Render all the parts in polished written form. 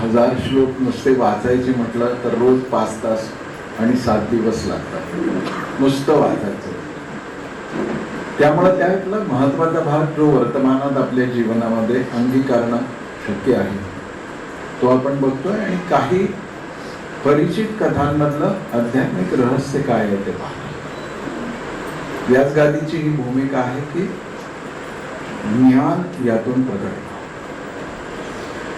1000 श्लोक नुसते वाचायचे म्हटलं तर रोज 5 तास आणि 7 दिवस लागतात नुसतं वाचायचं. त्यामुळे त्यातला महत्वाचा भाग जो वर्तमानात आपल्या जीवनामध्ये अंगीकारणं शक्य आहे तो आपण बघतोय. आणि काही परिचित कथांमधलं आध्यात्मिक रहस्य काय आहे ते पाहतो. व्यास गादीची ही भूमिका आहे की ज्ञान यातून प्रकट होतं.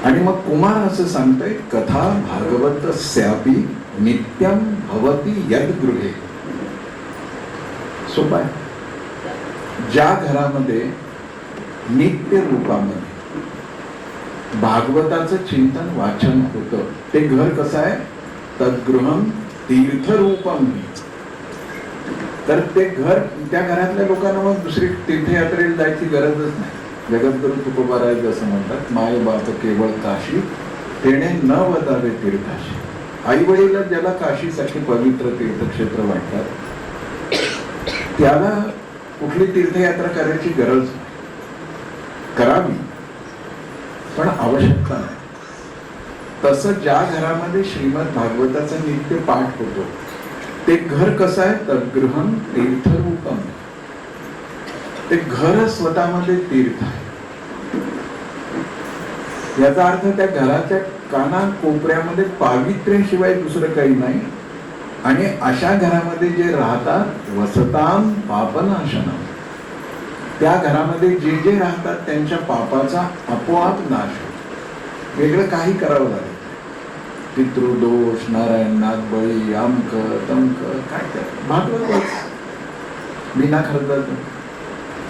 आणि मग कुमार असं सांगतोय, कथा भागवत स्यापी नित्यम भवती यद्गृहे. सोपं आहे. ज्या घरामध्ये नित्य रूपामध्ये भागवताचं चिंतन वाचन होतं ते घर कसं आहे, तद्गृहम तीर्थरूपम. तर ते घर, त्या घरातल्या लोकांना मग दुसरी तीर्थयात्रेला जायची गरजच नाही. जगद्गुरु तुकोबाराय असं म्हणतात, माय बाप केवळ काशी तेणे न वदावे तीर्थाशी. आई वडील ज्याला काशीसारखे पवित्र तीर्थक्षेत्र वाटतात त्याला कुठली तीर्थयात्रा करायची गरज करावी, पण आवश्यकता नाही. तसं ज्या घरामध्ये श्रीमद भागवताचा नित्य पाठ होतो ते घर कसं आहे, तद्गृहम तीर्थरूपम. ते घर स्वतःमध्ये तीर्थ आहे. याचा अर्थ त्या घराच्या काना कोपऱ्यामध्ये पावित्र्याशिवाय दुसरं काही नाही. आणि अशा घरामध्ये जे राहतात वसताम पापनाशनम, त्या घरामध्ये जे जे राहतात त्यांच्या पापाचा आपोआप नाश होतो. वेगळं काही करावं लागेल. पितृदोष, नारायण नागबळी, अमक तमक काय काय भागवतच बिना खर्चाचं.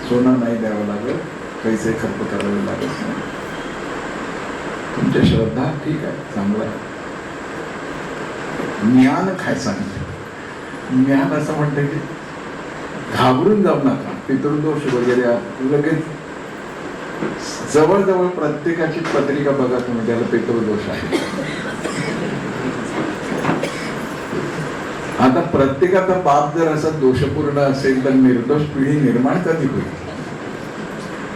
सोनं नाही द्यावं लागत, पैसे खर्च करावे लागत नाही. तुमच्या श्रद्धा ठीक आहे, चांगलं आहे. ज्ञान काय सांगते, ज्ञान असं म्हणतं की घाबरून जाऊ नका. पितृदोष वगैरे लगेच जवळजवळ प्रत्येकाची पत्रिका बघा तुम्ही, त्याला पितृदोष आहे. आता प्रत्येकाचा बाप जर असा दोषपूर्ण असेल तर निर्दोष पिढी निर्माण कधी होईल.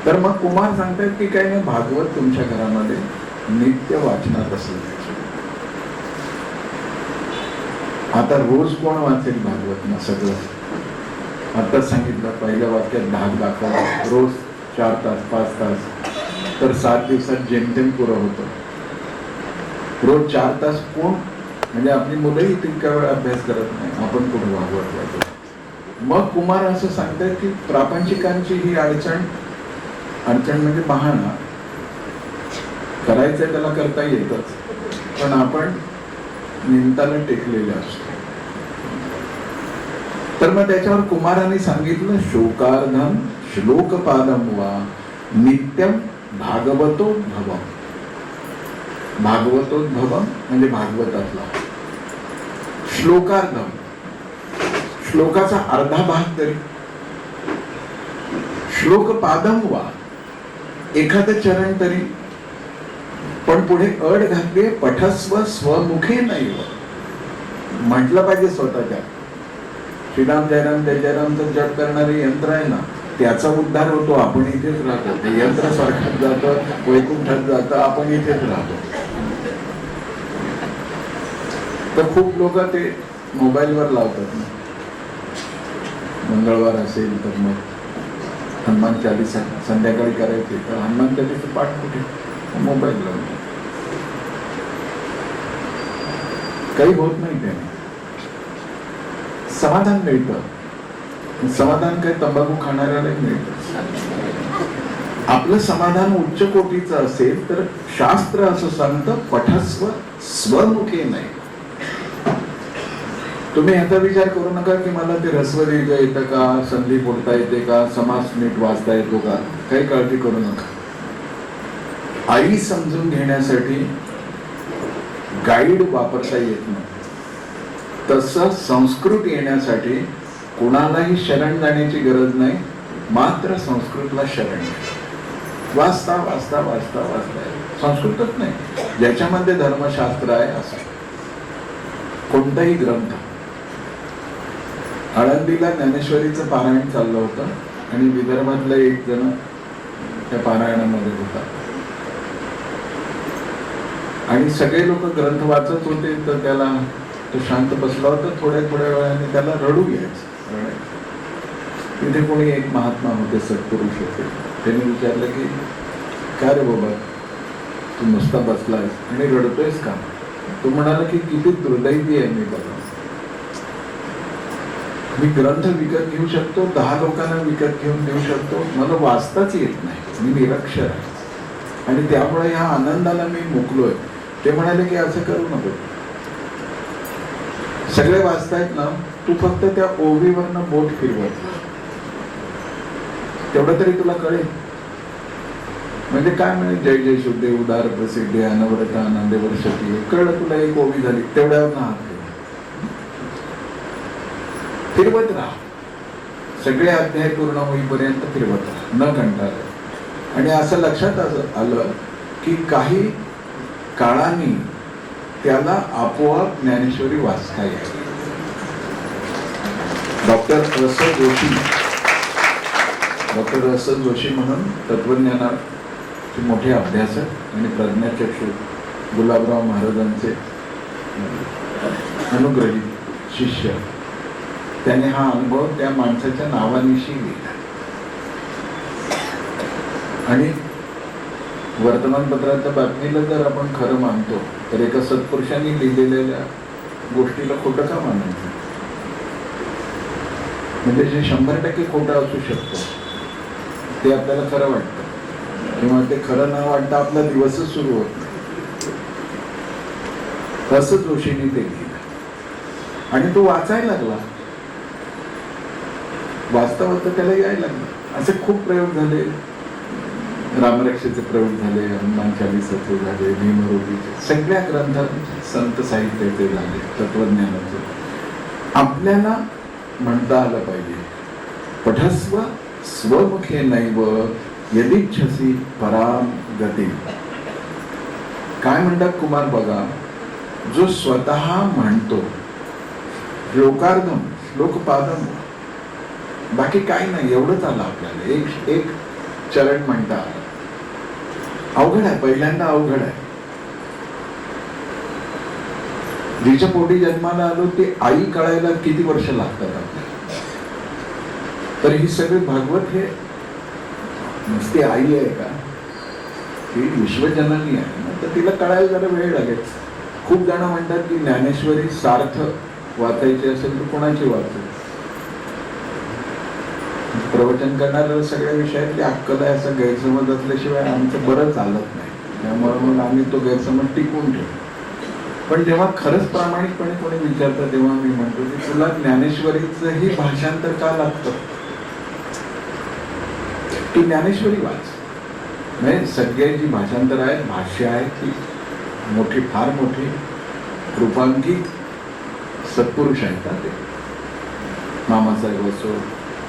तर मग कुमार सांगतात की काही नाही, भागवत तुमच्या घरामध्ये नित्य वाचनात असेल. आता रोज कोण वाचेल भागवत ना सगळं. आता सांगितलं पहिल्या वाक्यात भाग दाखवा, रोज 4 तास 5 तास, तर 7 दिवसात जेमतेम पुरं होतं. रोज 4 तास कोण, म्हणजे आपली मुलंही तितक्या वेळ अभ्यास करत नाही, आपण कुठे भागवत वाचतो. मग कुमार असं सांगतात की प्रापंचिकांची ही अडचण म्हणजे बहाणा करायचंय त्याला करता येतच, पण आपण निमताला टेकलेले असतो. तर मग त्याच्यावर कुमाराने सांगितलं, शोकार्धम श्लोकपादम वा नित्यम भागवतोद्भवम. भागवतोद्भवम म्हणजे भागवतातला श्लोकार्धम, श्लोकाचा अर्धा भाग तरी. श्लोकपादम वा, एखादं चरण तरी. पण पुढे अड घातली, पठस्व स्वमुखे नाही म्हटलं पाहिजे स्वतःच्या. श्रीराम जयराम जय जयरामचं जप करणारे यंत्र आहे ना, त्याचा उद्धार होतो. आपण इथेच राहतो. ते यंत्र स्वर्गात जातं, वैकुंठात जातं, आपण इथेच राहतो. तर खूप लोक ते मोबाईलवर लावतात ना. मंगळवार असेल तर मग हनुमान चालीसा संध्याकाळी करायची, तर हनुमान चालीसा पाठ कुठे, मोबाईल लावून. काही होत नाही त्याने. समाधान मिळतं. समाधान काही तंबाखू खाणाऱ्यालाही मिळतं. आपलं समाधान उच्च कोटीचं असेल तर शास्त्र असं सांगतं, पठस्व स्वमुखे नाही. तुम्ही ह्याचा विचार करू नका की मला ते ऱ्हस्व दीर्घ येतं का, संधी बोलता येते का, समास नीट वाचता येतो का, काही काळजी करू नका. आई समजून घेण्यासाठी गाईड वापरता येत नाही, तसं संस्कृत येण्यासाठी कुणालाही शरण जाण्याची गरज नाही, मात्र संस्कृतला शरण. वाचता वाचता वाचता वाचता संस्कृतच नाही, ज्याच्यामध्ये धर्मशास्त्र आहे असं कोणताही ग्रंथ. आळंदीला ज्ञानेश्वरीचं पारायण चाललं होतं आणि विदर्भातला एक जण त्या पारायणामध्ये होता. आणि सगळे लोक ग्रंथ वाचत होते, तर त्याला तो शांत बसला होता. थोड्या थोड्या वेळाने त्याला रडू यायचं. तिथे कोणी एक महात्मा होते, सत्पुरुष होते. त्यांनी विचारलं की काय रे बाबा, तू नुसता बसलायस आणि रडतोयस का? तो म्हणाला की किती दुर्दैवी आहे मी बघा, मी ग्रंथ विकत घेऊ शकतो, 10 लोकांना विकत घेऊन देऊ शकतो, मला वाचताच येत नाही, मी निरक्षर आहे आणि त्यामुळे ह्या आनंदाला मी मुकलोय. ते म्हणाले की असं करू नको, सगळे वाचतायत ना, तू फक्त त्या ओवीवरनं बोट फिरवत, तेवढं तरी तुला कळेल. म्हणजे काय म्हणे, जय जय शुद्धे उदार प्रसिद्धे अनवरत आनंदे वर्षती, कळलं तुला, एक ओवी झाली, तेवढ्यावर ना हात फिरवत राहा, सगळे अध्याय पूर्ण होईपर्यंत फिरवत राहा, न कंटाळता. आणि असं लक्षात आलं की काही काळाने त्याला आपोआप ज्ञानेश्वरी वाचता येईल. डॉक्टर रस जोशी म्हणून तत्वज्ञानाचे मोठे अभ्यासक आणि प्रज्ञाचक्षु गुलाबराव महाराजांचे अनुग्रहित शिष्य, त्याने हा अनुभव त्या माणसाच्या नावानिशी लिहिला. आणि वर्तमानपत्राच्या बातमीला जर आपण खरं मानतो, तर एका सत्पुरुषांनी लिहिलेल्या गोष्टीला खोटं का मानायचं? म्हणजे जे 100% खोटं असू शकतं ते आपल्याला खरं वाटतं, किंवा ते खरं न वाटतं आपला दिवसच सुरू होत नाही. तसं जोशीने ते लिहिलं आणि तो वाचायला लागला. वाचता वाचता त्याला यायला लागलं. असे खूप प्रयोग झाले, रामरक्षेचे प्रयोग झाले, हनुमान चालीसाचे झाले, भीमरूपीचे, सगळ्या ग्रंथांचे, संत साहित्याचे झाले, तत्वज्ञानाचे. आपल्याला म्हणता आलं पाहिजे, पठस्व स्वमुखे नैव यदिच्छसी पराम गती. काय म्हणतात कुमार बघा, जो स्वतः म्हणतो, श्लोकार्धम श्लोकपादम, बाकी काही नाही, एवढंच आलं आपल्याला, एक चरण म्हणता आलं. अवघड आहे, पहिल्यांदा अवघड आहे. जिच्या पोटी जन्माला आलो ती आई कळायला किती वर्ष लागतात आपल्याला. तर ही सगळी भागवत हे नुसती आई आहे का, ही विश्वजननी आहे ना, तर तिला कळायला जरा वेळ लागेल. खूप जण म्हणतात की ज्ञानेश्वरी सार्थ वाचायची असेल तर कोणाची वाचायची? प्रवचन करणाऱ्या सगळ्या विषयातली अक्कल आहे असा गैरसमज असल्याशिवाय आमचं बरं चालत नाही. त्यामुळे मग आम्ही तो गैरसमज टिकवून ठेवतो. पण जेव्हा खरंच प्रामाणिकपणे कोणी विचारतं तेव्हा मी म्हणतो की तुला ज्ञानेश्वरीचंही भाषांतर का लागतं? तू ज्ञानेश्वरी वाच. म्हणजे सगळे जी भाषांतर आहेत, भाष्य आहेत, ती मोठी, फार मोठी कृपांकित सत्पुरुष आहेत. ते मामासाहेब असो,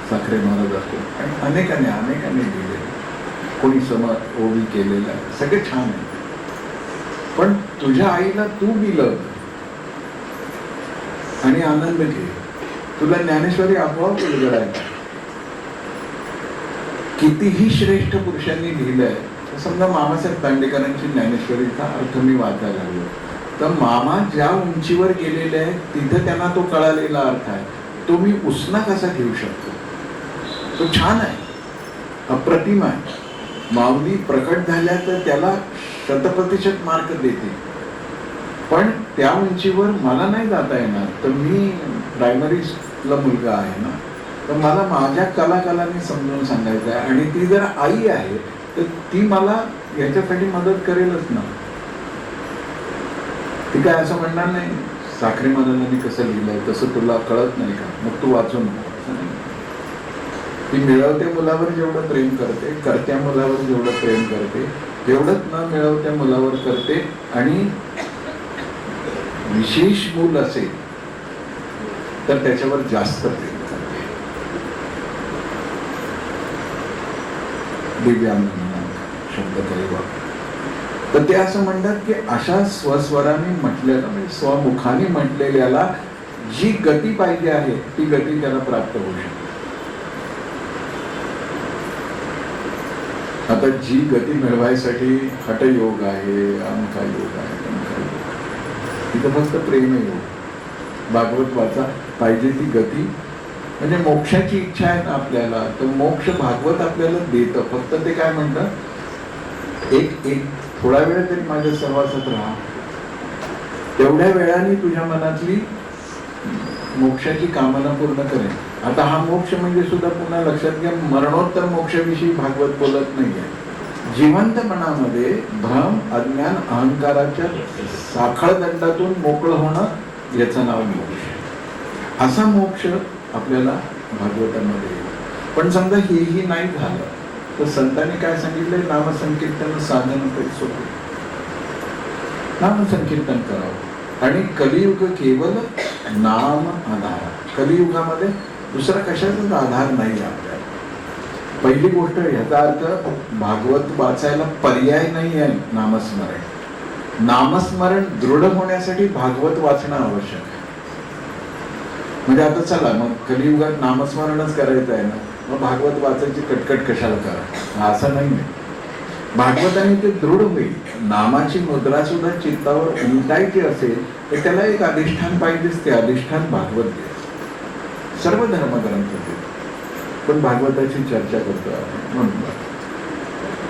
साखरे महाराज असो, आणि अनेकांनी लिहिले, कोणी ओवी केलेला, सगळे छान आहे. पण तुझ्या आईला तू दिलं आणि आनंद घे, तुला ज्ञानेश्वरी आपोआप उलगडायला. कितीही श्रेष्ठ पुरुषांनी लिहिलंय, समजा मामासाहेब दांडेकरांची ज्ञानेश्वरीचा अर्थ मी वाचायला लागलो, तर मामा ज्या उंचीवर गेलेले आहेत तिथे त्यांना तो कळालेला अर्थ आहे, तो मी उसना कसा घेऊ शकतो? तो छान आहे, अप्रतिम आहे. माऊली प्रकट झाल्या तर त्याला 100% मार्क देते, पण त्या उंचीवर मला नाही जाता येणार. तर मी प्रायमरीला मुलगा आहे ना, तर मला माझ्या कलाकारांनी समजून सांगायचं आहे, आणि ती जर आई आहे तर ती मला याच्यासाठी मदत करेलच ना. ती काय असं म्हणणार नाही, साखरे महाराजांनी कसं लिहिलंय तसं तुला कळत नाही का, मग तू वाचू नको. ती मिळवत्या मुलावर जेवढं प्रेम करते, करत्या मुलावर जेवढं प्रेम करते, तेवढंच न मिळवत्या मुलावर करते. आणि विशेष मूल असेल तर त्याच्यावर जास्त प्रेम करते. दिव्यांग शब्द काही वापर, तर ते असं म्हणतात की अशा स्वस्वराने म्हटलेलं, म्हणजे स्वमुखाने म्हटलेल्याला जी गती पाहिजे आहे ती गती त्याला प्राप्त होऊ शकते. आता जी गती मिळवायसाठी हठयोग आहे, अमका योग आहे, तिथं फक्त प्रेम आहे. भागवत वाचा, पाहिजे ती गती. म्हणजे मोक्षाची इच्छा आहे ना आपल्याला, तर मोक्ष भागवत आपल्याला देतं. फक्त ते काय म्हणतं, एक थोडा वेळ तरी माझ्या सहवासात राहा, तेवढ्या वेळाने तुझ्या मनातली मोक्षाची कामना पूर्ण करेल. आता हा मोक्ष म्हणजे सुद्धा पुन्हा लक्षात घ्या, मरणोत्तर मोक्षाविषयी भागवत बोलत नाहीये. जिवंत मनामध्ये भ्रम, अज्ञान, अहंकाराच्या साखळदंडातून मोकळं होणं, याचं नाव मोक्ष. असा मोक्ष आपल्याला भागवतामध्ये येईल. पण समजा हेही नाही झालं तर संतांनी काय सांगितलंय, नामसंकीर्तन साधन सोपे, नामसंकीर्तन करावं. आणि कलियुग केवळ नाम आधार. कलियुगामध्ये दुसरा कशाचाच आधार नाही आपल्याला. पहिली गोष्ट, ह्याचा अर्थ भागवत वाचायला पर्याय नाही आहे नामस्मरण. नामस्मरण दृढ होण्यासाठी भागवत वाचणं आवश्यक आहे. म्हणजे आता चला मग कलियुगात नामस्मरणच करायचं आहे ना, मग भागवत वाचायची कटकट कशाला करा, असं नाही. भागवताने ते दृढ होईल. नामाची मुद्रा सुद्धा चित्तावर उमटायची असेल तर त्याला एक अधिष्ठान पाहिजेच. ते अधिष्ठान भागवत दे. सर्व धर्मग्रंथ दे, पण भागवताची चर्चा करतो आपण म्हणून.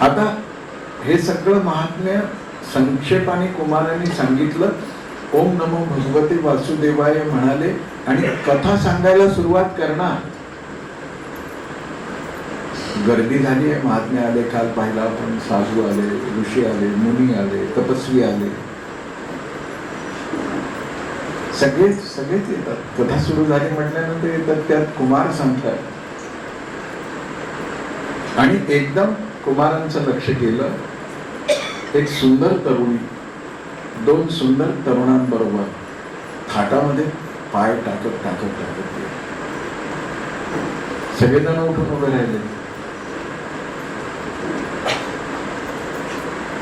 आता हे सगळं महात्म्य संक्षेपाने कुमारांनी सांगितलं. ओम नमो भगवते वासुदेवाय म्हणाले आणि कथा सांगायला सुरुवात करणार. गर्दी झाली आहे, महात्मे आले, काल पाहिला आपण, साधू आले, ऋषी आले, मुनी आले, तपस्वी आले, सगळेच येतात. कथा सुरू झाली म्हटल्यानंतर येतात. त्यात कुमार सांगतात. आणि एकदम कुमारांचं लक्ष केलं. एक सुंदर तरुणी दोन सुंदर तरुणांबरोबर थाटामध्ये पाय टाकत टाकत टाकत सगळेजण उठून उभे राहिले.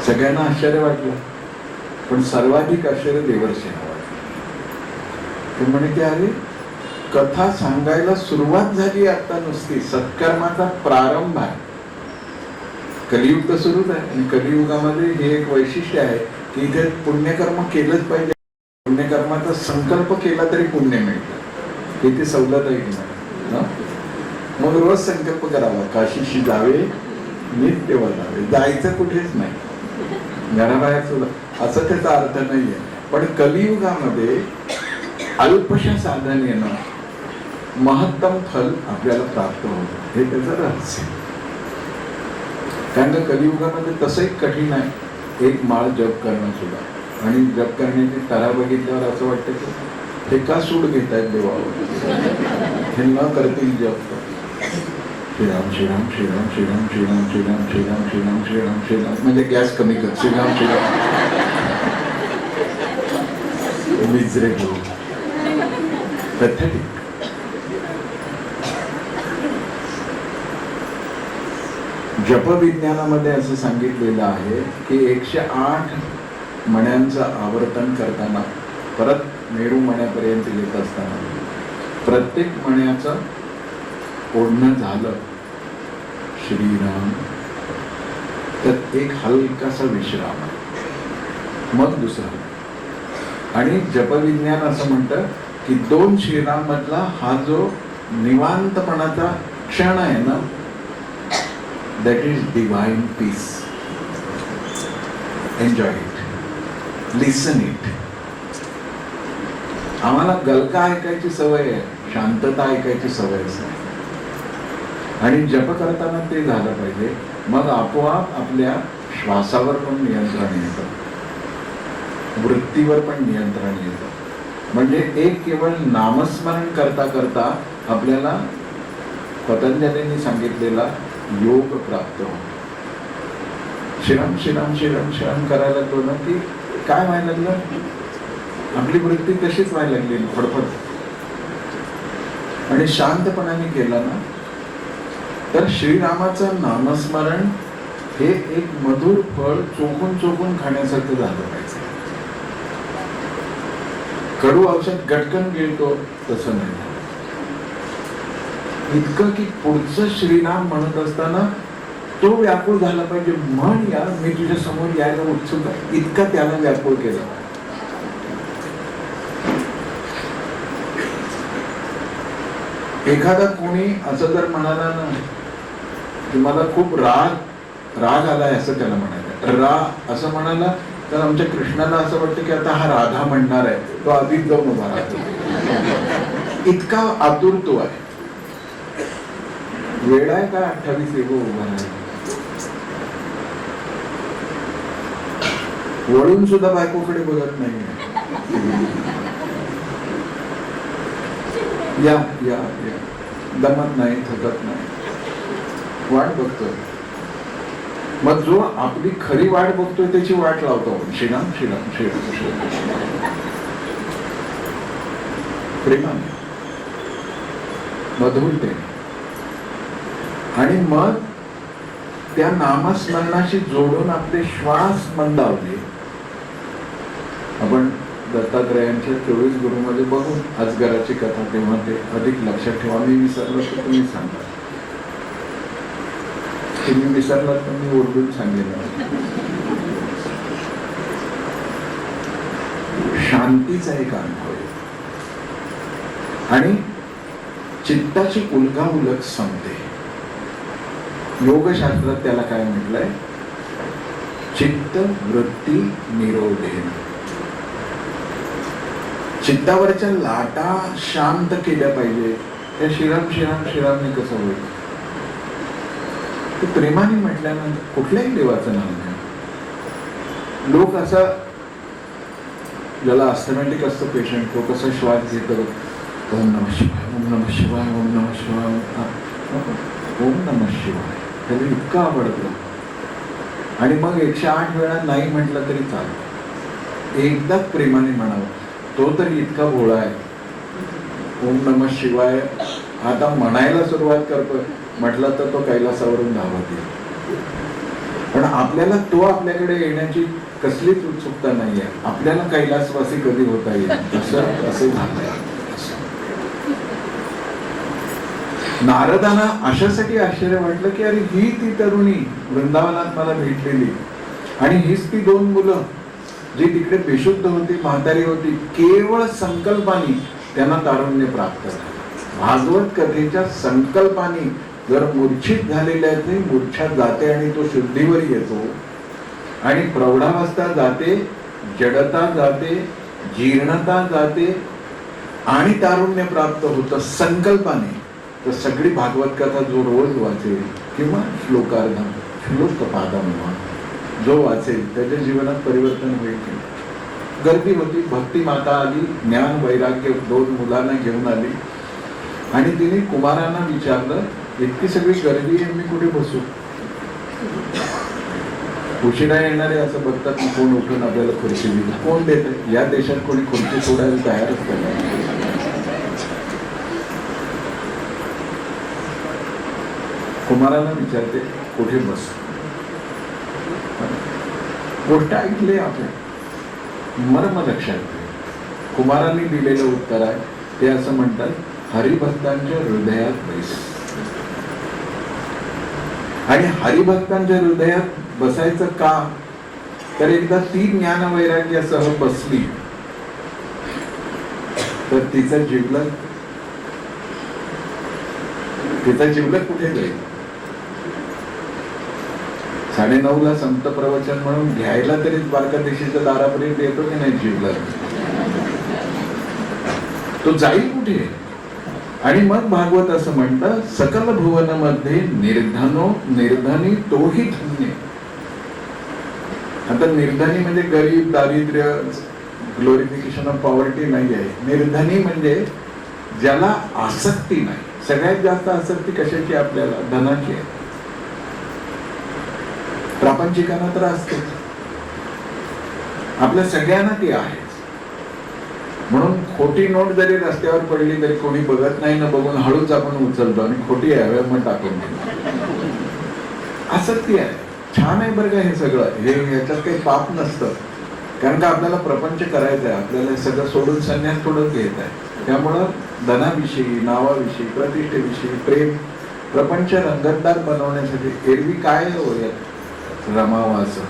सगळ्यांना आश्चर्य वाटलं, पण सर्वाधिक आश्चर्य देवर्षींना वाटलं. ते म्हणे की अरे, कथा सांगायला सुरुवात झाली आता, नुसती सत्कर्माचा प्रारंभ आहे. कलियुग तर सुरूच आहे. आणि कलियुगामध्ये हे एक वैशिष्ट्य आहे की इथे पुण्यकर्म केलंच पाहिजे. पुण्यकर्माचा संकल्प केला तरी पुण्य मिळतं. इथे सवलत आहे की नाही. मग रोज संकल्प करावा, काशीशी जावे, नित्य वजावे. जायचं कुठेच नाही, घराबाहेर सुद्धा, असं त्याचा अर्थ नाहीये. पण कलियुगामध्ये अल्पशा साधनेनं महत्तम फल आपल्याला प्राप्त होतं. हे त्याचं रहस्य. कारण कलियुगामध्ये तसंही कठीण आहे एक माळ जप करणं सुद्धा. आणि जप करण्याची तऱ्हा बघितल्यावर असं वाटतं की हे का सूड घेत आहेत देवावर, हे न करतील जप. श्रीराम श्रीराम श्रीराम श्रीराम श्रीराम श्रीराम श्रीराम श्रीराम श्रीराम श्रीराम म्हणजे गॅस कमी कर. Shriram Shriram miserable, pathetic. जपविज्ञानामध्ये असं सांगितलेलं आहे की 108 मण्यांचं आवर्तन करताना, परत मेरू मण्यापर्यंत येत असताना, प्रत्येक मण्याचं ओढणं झालं श्रीराम, तर एक हलकासा विश्राम आहे, मग दुसरा. आणि जपविज्ञान असं म्हणतं की 2 श्रीराम मधला हा जो निवांतपणाचा क्षण आहे ना, that is divine peace. Enjoy it. Listen it. आम्हाला गलका ऐकायची सवय आहे, शांतता ऐकायची सवय असते. आणि जप करताना ते झालं पाहिजे. मग आपोआप आपल्या श्वासावर पण नियंत्रण येतं, वृत्तीवर पण नियंत्रण येतं. म्हणजे एक केवळ नामस्मरण करता करता आपल्याला पतंजलींनी सांगितलेला योग प्राप्त होतो. श्रीराम श्रीराम श्रीराम श्रीराम करायला लागलो ना की काय व्हायला लागलं, आपली वृत्ती तशीच व्हायला लागली फडफड. आणि शांतपणाने केला ना तर श्रीरामाचं नामस्मरण हे एक मधुर फळ चोखून चोखून खाण्यासारखं झालं पाहिजे. कडू औषध गटकन गिळतो तसं नाही. इतकं की पुढचं श्रीराम म्हणत असताना तो व्याकुळ झाला पाहिजे. म्हण यार, मी तुझ्या समोर यायला उत्सुक आहे, इतका त्याला व्याकुळ केला. एखादा कोणी असं जर म्हणाला ना की मला खूप राग आलाय, असं त्याला म्हणायचं. असं म्हणाला तर आमच्या कृष्णाला असं वाटतं की आता हा राधा म्हणणार आहे, तो आधीच जाऊन उभा राहतो. इतका आतुर तो आहे. वेळ आहे का 28 एगो उभा राहायला? वळून सुद्धा बायकोकडे बघत नाही. या या या दमत नाही, थकत नाही, वाट बघतोय. मग जो आपली खरी वाट बघतोय त्याची वाट लावतो. श्रीराम श्रीराम श्रीराम श्रीराम, प्रेमाने, मधुरतेने. आणि मग त्या नामस्मरणाशी जोडून आपले श्वास मंदावले. आपण दत्तात्रयांच्या 24 गुरुमध्ये बघून अजगराची कथा, तेव्हा ते अधिक लक्षात ठेवा. मी विसरलो तर तुम्ही सांगा. तुम्ही विसरलात तर मी ओरडून सांगेन. शांतीचा एक अनुभव आणि चित्ताची उलघाउलग संपते. योगशास्त्रात त्याला काय म्हटलंय? चित्त वृत्ती निरोधेन. चित्तावरच्या लाटा शांत केल्या पाहिजे. त्या श्रीराम श्रीराम श्रीरामने कसं होईल? ते प्रेमाने म्हटल्यानंतर कुठल्याही देवाचं नाव नाही. लोक असं, ज्याला अस्थमॅटिक असतं पेशंट, तो कसा श्वास घेतो, ओम नमः शिवाय, ओम नमः शिवाय, ओम नमः शिवाय, ओम नमः शिवाय, त्याला इतकं आवडतं. आणि मग 108 वेळा नाही म्हटलं तरी चालतं. एकदाच प्रेमाने म्हणावं. तो तरी इतका भोळा आहे. ओम नमः शिवाय आता म्हणायला सुरुवात करतो, म्हटलं तर तो कैलासावरून धावत येईल. पण आपल्याला तो आपल्याकडे येण्याची कसलीच उत्सुकता नाही आहे. आपल्याला कैलासवासी कधी होता येईल असं झालंय. नारदांना अशासाठी आश्चर्य वाटलं की अरे ही ती तरुणी वृंदावनात मला भेटलेली, आणि हीच ती 2 मुलं जी तिकडे बेशुद्ध होती, म्हातारी होती. केवळ संकल्पानी त्यांना तारुण्य प्राप्त झालं. भागवत कथेच्या संकल्पानी जर मूर्छित झालेल्या आहे, मूर्छा जाते आणि तो शुद्धीवर येतो, आणि प्रौढावस्था जाते, जडता जाते, जीर्णता जाते, आणि तारुण्य प्राप्त होतं संकल्पाने. तर सगळी भागवत कथा जो रोज वाचेल किंवा श्लोकार्धम श्लोकपादम जो वाचेल त्याच्या जीवनात परिवर्तन होईल. गर्दी होती. भक्ती माता आली, ज्ञान वैराग्य 2 मुलांना घेऊन आली, आणि तिने कुमारांना विचारलं, इतकी सगळी गर्दी आहे, मी कुठे बसू? उशिरा येणारे असं बघतात की कोण उठून आपल्याला खुर्ची दिली, कोण देत? या देशात कोणी खुर्ची सोडायला तयारच नाही. कुमारांना विचारते, कुठे बस? गोष्ट ऐकली आपण, मर्म लक्षात घे. कुमारांनी दिलेलं उत्तर आहे ते असं म्हणतात, हरिभक्तांच्या हृदयात बैस. आणि हरिभक्तांच्या हृदयात बसायचं का? तर एकदा ती ज्ञान वैराग्यासह बसली तर तिचा जिवलग कुठे जाईल? 9:30ला संत प्रवचन म्हणून घ्यायला तरी द्वारकाधीशाच्या दारापर्यंत येतो की नाही जिवलग? तो जाईल कुठे? आणि मग भागवत असं म्हणतं, सकल भुवन मध्ये निर्धनी तोही धन्य. आता निर्धनी म्हणजे गरीब, दारिद्र्य, ग्लोरिफिकेशन ऑफ पॉवर्टी नाही आहे. निर्धनी म्हणजे ज्याला आसक्ती नाही. सगळ्यात जास्त आसक्ती कशाची आपल्याला? धनाची आहे. प्रापंचिकांना तर असते, आपल्या सगळ्यांना ती आहे. म्हणून खोटी नोट जरी रस्त्यावर पडली तरी कोणी बघत नाही ना, बघून हळूच आपण उचलतो आणि खोटी आहे मग टाकून देतो. आसक्ती आहे. छान आहे बरं का हे सगळं, हे ह्याच्यात काही पाप नसतं. कारण का आपल्याला प्रपंच करायचं आहे, आपल्याला हे सगळं सोडून संन्यास थोडंच घ्यायचं आहे. त्यामुळं धनाविषयी, नावाविषयी, प्रतिष्ठेविषयी प्रेम, प्रपंच रंगतदार बनवण्यासाठी एरवी काय रमावा असं,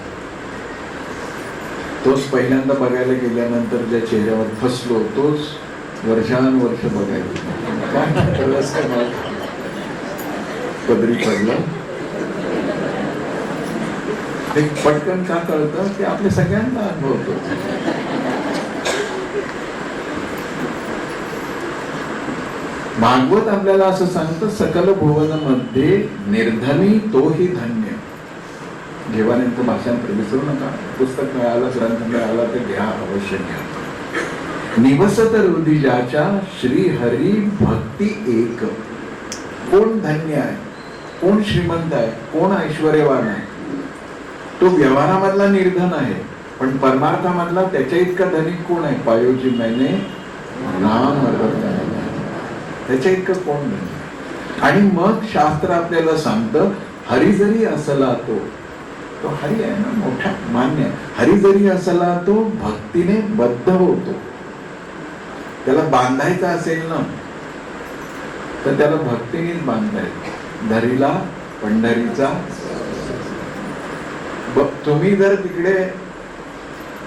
तोच पहिल्यांदा बघायला गेल्यानंतर ज्या चेहऱ्यावर फसलो तोच वर्षानुवर्ष बघायला. पदरी पडलं. ते पटकन का कळतं की आपल्या सगळ्यांना अनुभवतो. भागवत आपल्याला असं सांगतं, सकल भुवन मध्ये निर्धनी तोही धन्य. जेव्हानंतर भाषांतर विसरू नका. पुस्तक मिळालं, ग्रंथ मिळाला तर घ्या, अवश्य घ्या. निवसत हृदय ज्याच्या श्री हरी भक्ती एक. कोण धन्य आहे, कोण श्रीमंत आहे, कोण ऐश्वर्यवान आहे? तो व्यवहारामधला निर्धन आहे, पण परमार्थामधला त्याच्या इतका धनिक कोण आहे? पायोजी मैंने राम त्याच्या इतकं कोण नाही. आणि मग शास्त्र आपल्याला सांगतं, हरी जरी असला तो हरी आहे ना, मोठा मान्य. हरी जरी असला तो भक्तीने बद्ध होतो. त्याला बांधायचा असेल ना तर त्याला भक्तीनेच बांधायचं. धरीला पंढरीचा. तुम्ही जर तिकडे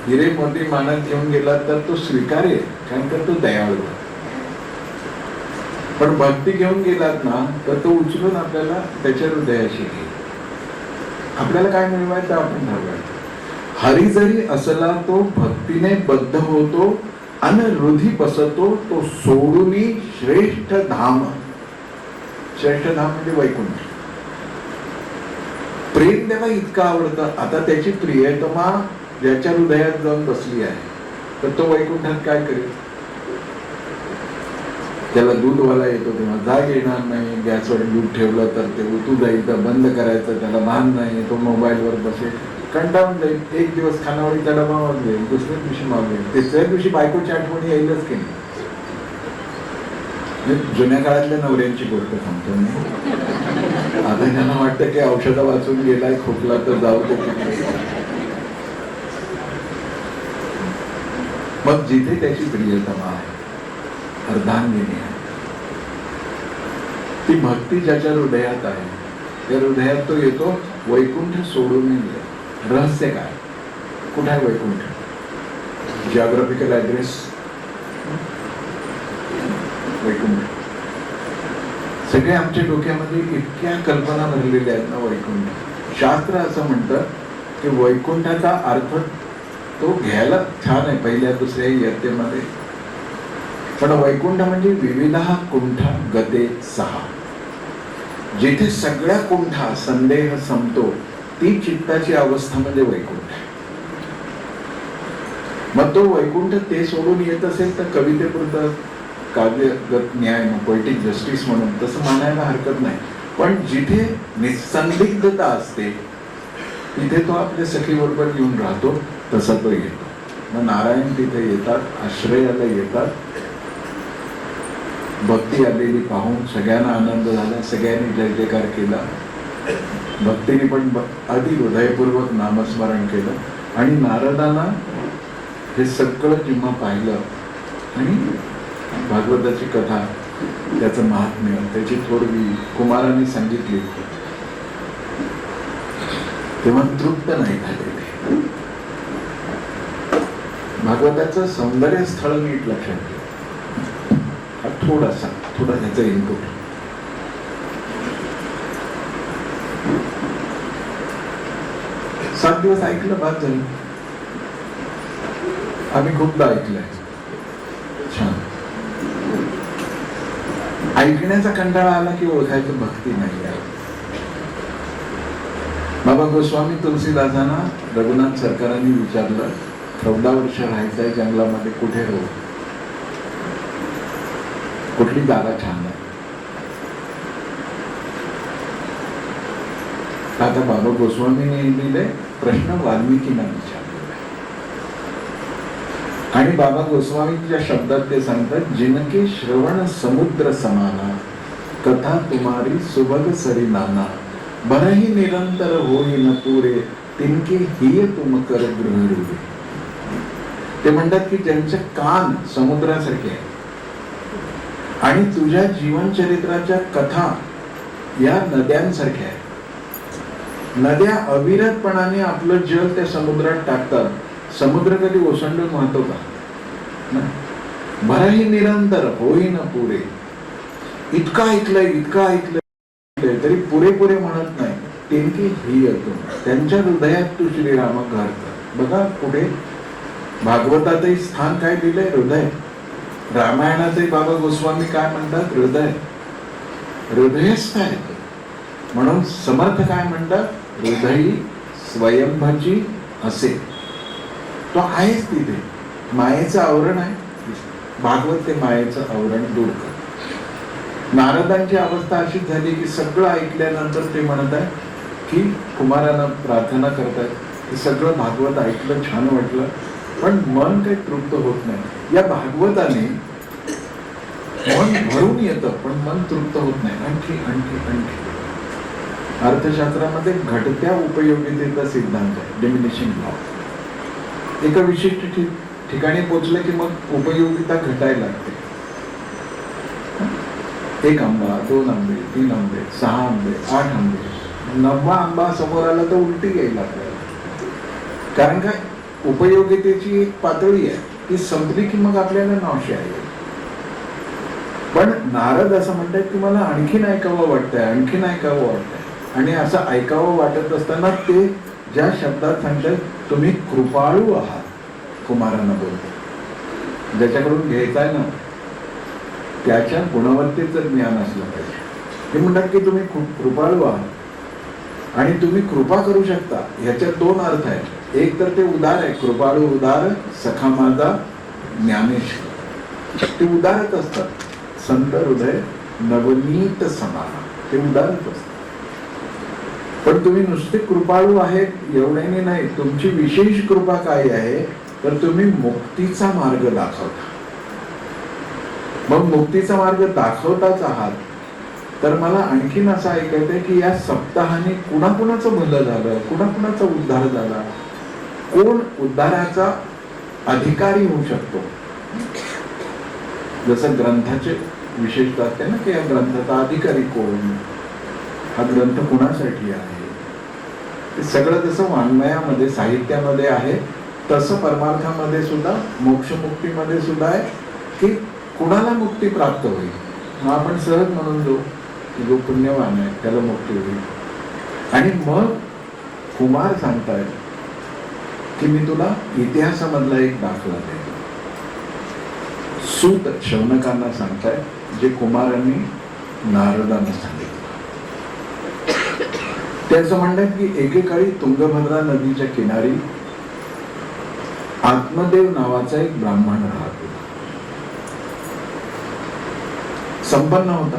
हिरे मोती मानत घेऊन गेला तर तो स्वीकार्य, कारण का तो दयाळू. पण भक्ती घेऊन गेलात ना तर तो उचलून आपल्याला त्याच्या हृदयाशी घेईल. आपल्याला काय मिळवायचं आपण ठरवायचं. हरी जरी असला तो भक्तीने बद्ध होतो अन हृदय बसतो तो सोडूनी श्रेष्ठ धाम. श्रेष्ठ धाम म्हणजे वैकुंठ. प्रेम त्याला इतकं आवडतं. आता त्याची प्रियतमा ज्याच्या हृदयात जाऊन बसली आहे तर तो वैकुंठात काय करेल? त्याला दूधवाला येतो तेव्हा जाग येणार नाही. गॅसवर दूध ठेवलं तर ते उतू जाईल, तर बंद करायचं त्याला भान नाही. तो मोबाईलवर बसेल, कंटाळून जाईल. एक दिवस खानावळीचा डबा मागेल, दुसऱ्या दिवशी मागेल, तिसऱ्या दिवशी बायकोची आठवणी येईलच की नाही. जुन्या काळातल्या नवऱ्यांची गोष्ट सांगतो मी. आता त्यांना वाटतं की औषधं वाचून गेलाय, खोकला तर जाऊ दे. मग जिथे त्याची प्रियतमा आहे, अर्धांगिनी आहे, ती भक्ती ज्याच्या हृदयात आहे त्या हृदयात तो येतो. वैकुंठ सोडून गेले. रहस्य काय? कुठे आहे वैकुंठ? Geographical address Vaikunth. सगळे आमच्या डोक्यामध्ये इतक्या कल्पना भरलेल्या आहेत ना वैकुंठ. शास्त्र असं म्हणतं की वैकुंठाचा अर्थ तो घ्यायला छान आहे पहिल्या दुसऱ्या इयत्तेमध्ये, पण वैकुंठ म्हणजे विविधा कुंठ गते सहा. जिथे सगळ्या कुंठा संदेह संपतो ती चित्ताची अवस्था म्हणजे वैकुंठ. मग तो वैकुंठ ते सोडून येत असेल तर कवितेपुरतं काव्यगत न्याय, पोएटिक जस्टिस म्हणून तसं मानायला हरकत नाही. पण जिथे निसंदिग्धता असते तिथे तो आपल्या सखीबरोबर येऊन राहतो, तसा तो येतो. मग नारायण तिथे येतात, आश्रयाला येतात. भक्ती आलेली पाहून सगळ्यांना आनंद झाला, सगळ्यांनी जय जयकार केला. भक्तीने पण अति हृदयपूर्वक नामस्मरण केलं. आणि नारदांना हे सगळं जेव्हा पाहिलं आणि भागवताची कथा, त्याचं महात्म्य, त्याची थोरवी कुमारांनी सांगितली तेव्हा तृप्त नाही झालेले. भागवताचं सौंदर्य स्थळ नीट लक्षात घ्या. हा थोडा ह्याचं इनपुट. सात दिवस ऐकलं, बाद झालं. आम्ही खूपदा ऐकलंय. छान. ऐकण्याचा कंटाळा आला की ओळखायचं भक्ती नाही आहे. बाबा गोस्वामी तुलसीदासांना रघुनाथ सरकारांनी विचारलं, 14 वर्ष राहायचंय जंगलामध्ये, कुठे राहू, कुठली जागा छान आहे? आता बाबा गोस्वामीने दिले प्रश्न वाल्मिकींना विचारलेला आहे. आणि बाबा गोस्वामीच्या शब्दात ते सांगतात, जिनके श्रवण समुद्र समाना, कथा तुम्हारी सुभग सरी नाना, बरही निरंतर होई न पुरे, तिनके हिय तुम कर गृहरूपे. ते म्हणतात की ज्यांचे कान समुद्रासारखे आहे आणि तुझ्या जीवनचरित्राच्या कथा या नद्यांसारख्या आहेत. नद्या अविरतपणाने आपलं जल त्या समुद्रात टाकतात. समुद्र कधी ओसंडून वाहतो का? भरही निरंतर होई न पुरे. इतका ऐकलंय तरी पुरेपुरे म्हणत नाही. तेनके ही येतो त्यांच्या हृदयात तू श्रीराम घर कर. बघा पुढे भागवतातही स्थान काय दिलंय? हृदय. रामायणातही बाबा गोस्वामी काय म्हणतात? हृदयस्थ आहे. म्हणून समर्थ काय म्हणतात? हृदयी स्वयंभची असे. तो आहेच तिथे. मायेचं आवरण आहे. भागवत ते मायेचं आवरण दूर कर. नारदांची अवस्था अशी झाली की सगळं ऐकल्यानंतर ते म्हणत आहे की कुमारांना प्रार्थना करतायत की सगळं भागवत ऐकलं, छान वाटलं, पण मन काही तृप्त होत नाही. या भागवताने मन भरून येतं पण मन तृप्त होत नाही. आणखी आणखी आणखी. अर्थशास्त्रामध्ये घटत्या उपयोगितेचा सिद्धांत आहे, डिमिनिशिंग लॉ. एका विशिष्ट ठिकाणी पोहोचलं की मग उपयोगिता घटायला लागते. 1 आंबा, 2 आंबे, 3 आंबे, 6 आंबे, 8 आंबे, 9वा आंबा समोर आला तर उलटी येईल आपल्याला. कारण काय? उपयोगितेची एक पातळी आहे, ती संपली की मग आपल्याला नाश आहे. पण नारद असं म्हणतात की मला आणखीन ऐकावं वाटतंय, आणखीन ऐकावं वाटतंय. आणि असं ऐकावं वाटत असताना ते ज्या शब्दात सांगतात, तुम्ही कृपाळू आहात. कुमारांना बोलतो, ज्याच्याकडून घ्यायचाय ना त्याच्या गुणवत्तेचं ज्ञान असलं पाहिजे. ते म्हणतात की तुम्ही खूप कृपाळू आहात आणि तुम्ही कृपा करू शकता. ह्याच्यात 2 अर्थ आहेत. एक तर ते उदार आहे, कृपाळू उदार, सखा माझा ज्ञानेश्वर. ते उदारच असतात. संत हृदय नवनीत समान, ते उदारच असतात. पण तुम्ही नुसते कृपाळू आहेत एवढ्याने नाही. तुमची विशेष कृपा काय आहे तर तुम्ही मुक्तीचा मार्ग दाखवता. मग मुक्तीचा मार्ग दाखवताच आहात तर मला आणखीन असं ऐकायचंय की या सप्ताहाने कुणाकुणाचं भलं झालं, कुणाकुणाचा उद्धार झाला, कोण उद्धाराचा अधिकारी होऊ शकतो. जसं ग्रंथाचे विशेषता असते ना की या ग्रंथाचा अधिकारी कोण, हा ग्रंथ कुणासाठी आहे. ते सगळं जसं वाङ्मयामध्ये, साहित्यामध्ये आहे तसं परमार्थामध्ये सुद्धा, मोक्षमुक्तीमध्ये सुद्धा आहे की कुणाला मुक्ती प्राप्त होईल. मग आपण सहज म्हणून जाऊ की जो पुण्यवान आहे त्याला मुक्ती होईल. आणि मग कुमार सांगतायत की मी तुला इतिहासामधला एक दाखला देतो. सूत शौनकांना सांगतायत जे कुमारांनी नारदांना सांगितलं. त्याचं म्हणणं की एकेकाळी तुंगभद्रा नदीच्या किनारी आत्मदेव नावाचा एक ब्राह्मण राहत होता. संपन्न होता.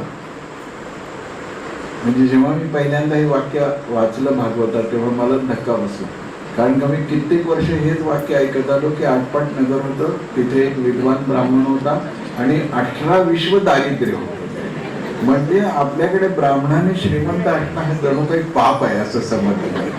म्हणजे जेव्हा मी पहिल्यांदा हे वाक्य वाचलं भागवतात तेव्हा मला धक्का बसला. कारण का मी कित्येक वर्ष हेच वाक्य ऐकत आलो की आटपाट नगर होतं, तिथे एक विद्वान ब्राह्मण होता आणि 18 विश्व दारिद्र्य होतं. म्हणजे आपल्याकडे ब्राह्मणाने श्रीमंत असणं हे जणू काही पाप आहे असं समजलं.